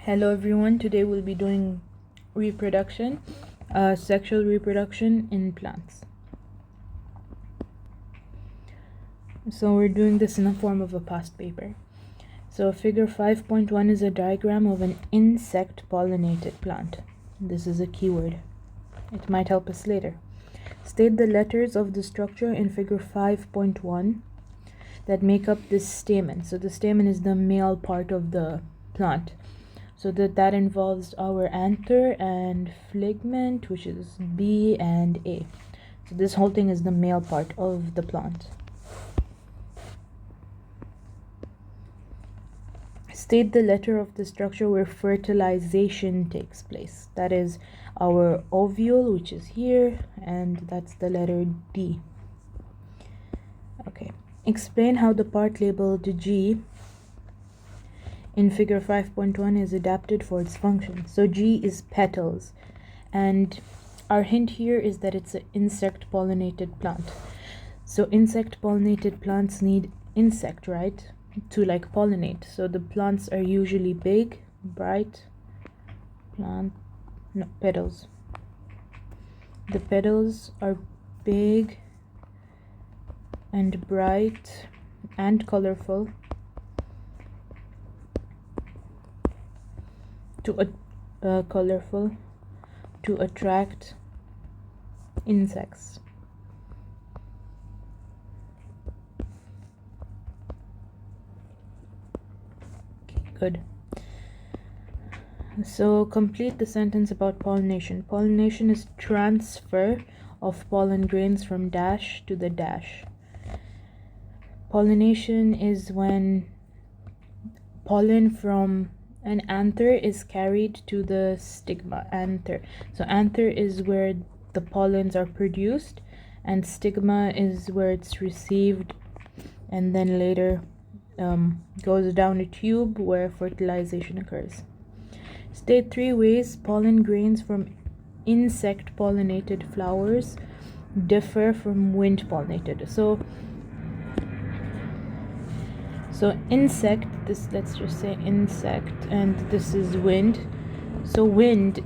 Hello everyone, today we'll be doing reproduction, sexual reproduction in plants. So we're doing this in the form of a past paper. So figure 5.1 is a diagram of an insect pollinated plant. This is a keyword. It might help us later. State the letters of the structure in figure 5.1 that make up this stamen. So the stamen is the male part of the plant. So that involves our anther and phlegment, which is B and A. So this whole thing is the male part of the plant. State the letter of the structure where fertilization takes place. That is our ovule, which is here, and that's the letter D. Okay. Explain how the part labeled G in figure 5.1 is adapted for its function. So G is petals, and our hint here is that it's an insect pollinated plant. So insect pollinated plants need insect, right, to like pollinate. So the plants are usually big, bright petals. The petals are big and bright and colorful to attract insects. Okay, good. So complete the sentence about pollination. Pollination is transfer of pollen grains from dash to the dash. Pollination is when pollen from an anther is carried to the stigma. Anther. So anther is where the pollens are produced, and stigma is where it's received and then later goes down a tube where fertilization occurs. State 3 ways pollen grains from insect pollinated flowers differ from wind pollinated. So insect, let's just say insect, and this is wind. So wind,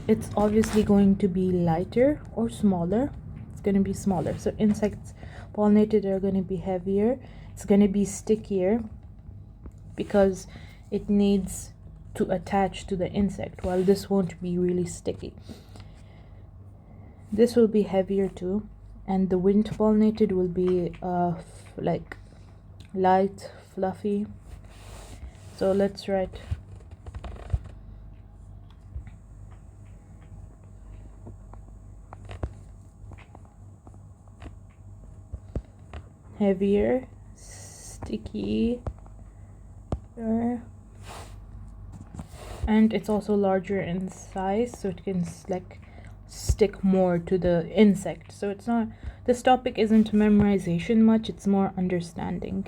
it's obviously going to be lighter or smaller. It's going to be smaller. So insects pollinated are going to be heavier. It's going to be stickier because it needs to attach to the insect, while this won't be really sticky. This will be heavier too, and the wind pollinated will be like light, fluffy. So let's write heavier, sticky, and it's also larger in size, so it can like stick more to the insect. So it's not, this topic isn't memorization much, it's more understanding.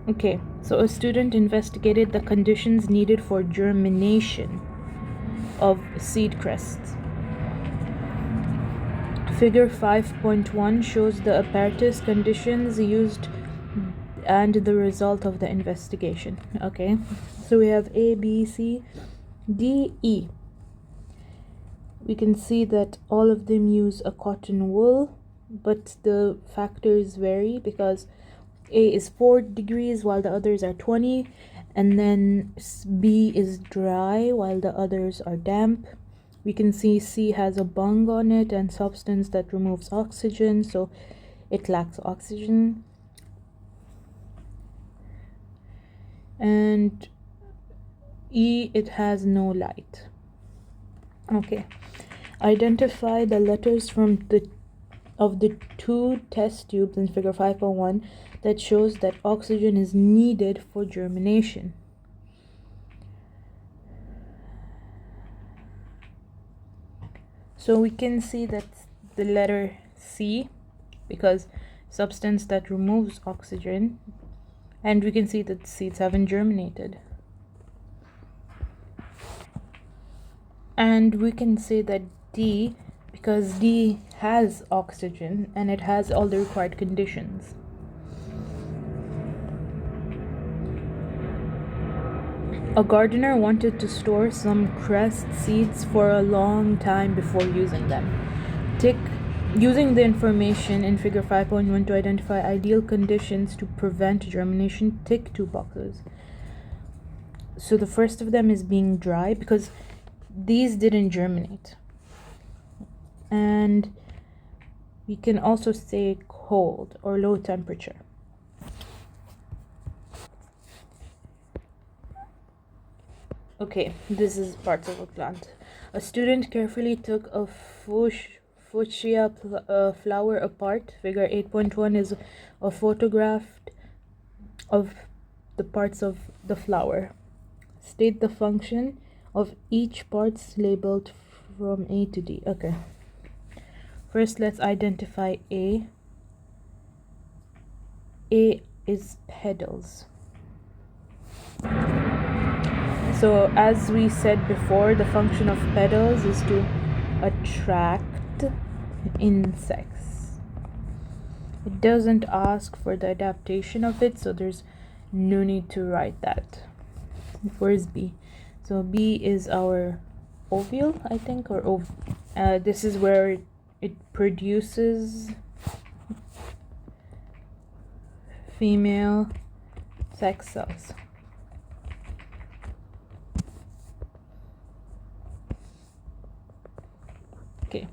Okay, so a student investigated the conditions needed for germination of seed crests. Figure 5.1 shows the apparatus, conditions used, and the result of the investigation. Okay, so we have A, B, C, D, E. We can see that all of them use a cotton wool, but the factors vary because A is 4 degrees while the others are 20, and then B is dry while the others are damp. We can see C has a bung on it and substance that removes oxygen, so it lacks oxygen. And E, it has no light. Okay, identify the letters from of the 2 test tubes in figure 5.1 that shows that oxygen is needed for germination. So we can see that the letter C, because substance that removes oxygen, and we can see that seeds haven't germinated. And we can say that D because D has oxygen and it has all the required conditions. A gardener wanted to store some cress seeds for a long time before using them. Tick using the information in figure 5.1 to identify ideal conditions to prevent germination, tick 2 boxes. So the first of them is being dry because these didn't germinate. And we can also say cold or low temperature. Okay, this is parts of a plant. A student carefully took a fuchsia flower apart. Figure 8.1 is a photograph of the parts of the flower. State the function of each parts labeled from A to D. Okay. First, let's identify A. A is petals. So as we said before, the function of petals is to attract insects. It doesn't ask for the adaptation of it, so there's no need to write that. Where's B? So B is our ovule, I think, or this is where it produces female sex cells. Okay,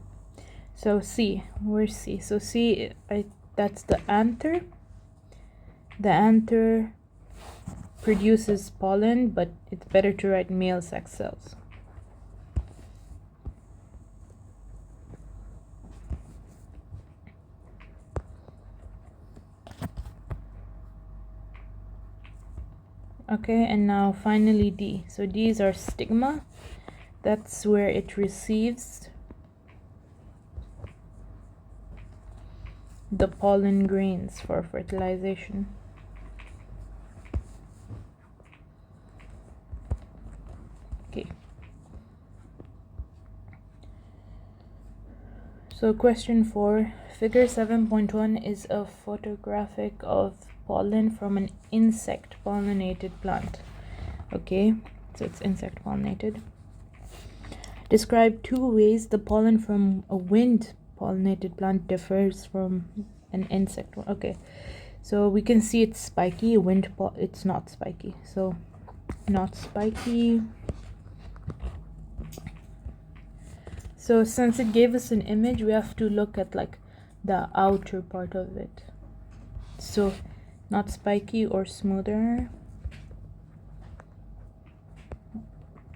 so C, where's C? So C, that's the anther. The anther produces pollen, but it's better to write male sex cells. Okay, and now finally D. So D is our stigma. That's where it receives the pollen grains for fertilization. Okay. So question 4, figure 7.1 is a photographic of pollen from an insect pollinated plant. Okay, so it's insect pollinated. Describe 2 ways the pollen from a wind pollinated plant differs from an insect one. Okay, so we can see it's spiky. It's not spiky, so not spiky. So since it gave us an image, we have to look at like the outer part of it. So not spiky or smoother,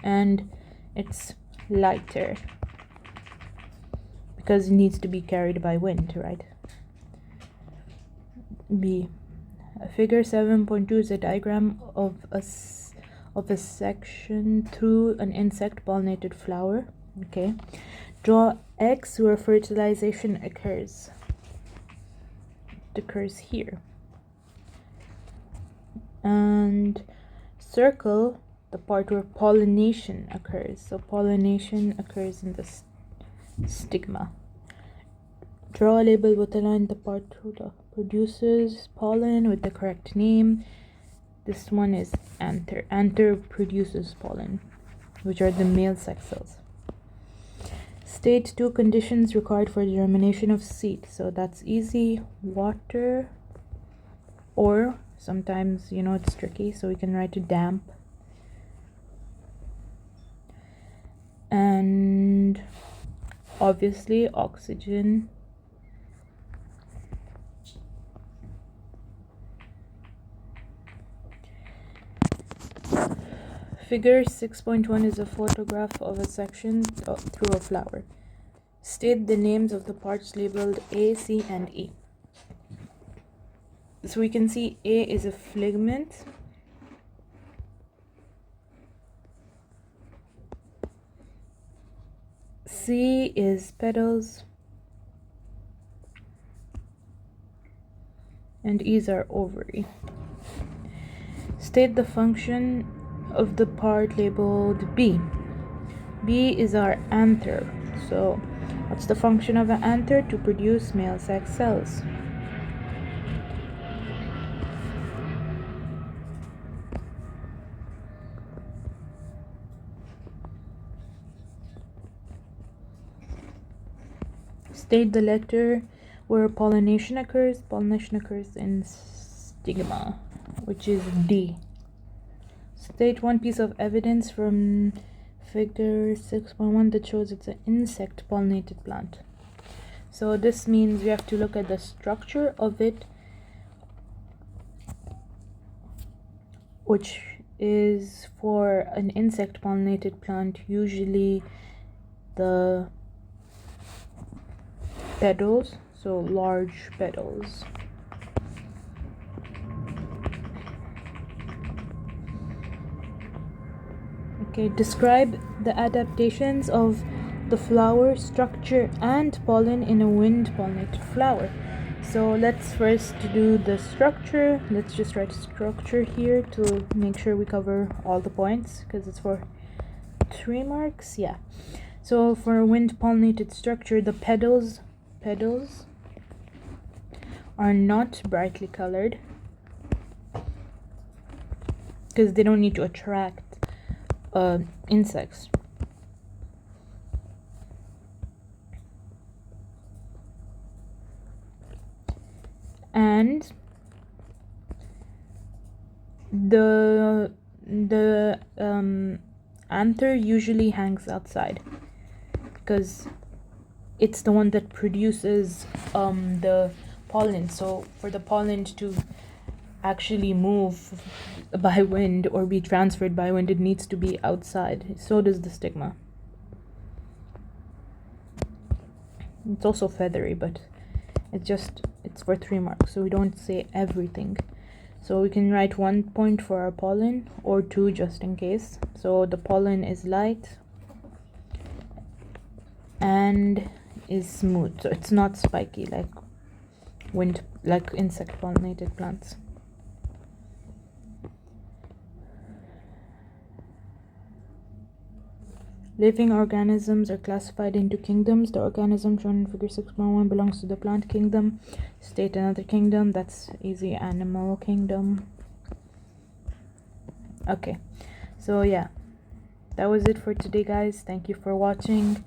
and it's lighter because it needs to be carried by wind, right? B. Figure 7.2 is a diagram of a section through an insect pollinated flower. Okay, draw X where fertilization occurs. It occurs here, and circle the part where pollination occurs. So pollination occurs in the stigma. Draw a label with a line the part that produces pollen with the correct name. This one is anther. Anther produces pollen, which are the male sex cells. State 2 conditions required for germination of seed. So that's easy. Water, or sometimes, it's tricky, so we can write it damp. And obviously oxygen. Figure 6.1 is a photograph of a section through a flower. State the names of the parts labeled A, C, and E. So we can see A is a filament. C is petals. And E is our ovary. State the function of the part labeled B. B is our anther. So a What's the function of an anther? To produce male sex cells. State the letter where pollination occurs. Pollination occurs in stigma, which is D. State one piece of evidence from figure 6.1 that shows it's an insect pollinated plant. So this means we have to look at the structure of it, which is for an insect pollinated plant usually the petals, so large petals. Okay, describe the adaptations of the flower structure and pollen in a wind pollinated flower. So let's first do the structure. Let's just write structure here to make sure we cover all the points because it's for 3 marks. Yeah. So for a wind pollinated structure, the petals are not brightly colored because they don't need to attract insects. And the anther usually hangs outside because it's the one that produces the pollen. So for the pollen to actually move by wind or be transferred by wind, it needs to be outside. So does the stigma. It's also feathery, but it's for 3 marks, so we don't say everything. So we can write 1 point for our pollen or 2 just in case. So the pollen is light and is smooth, so it's not spiky like insect pollinated plants. Living organisms are classified into kingdoms. The organism shown in figure 6.1 belongs to the plant kingdom. State another kingdom. That's easy. Animal kingdom. Okay, so yeah, that was it for today, guys. Thank you for watching.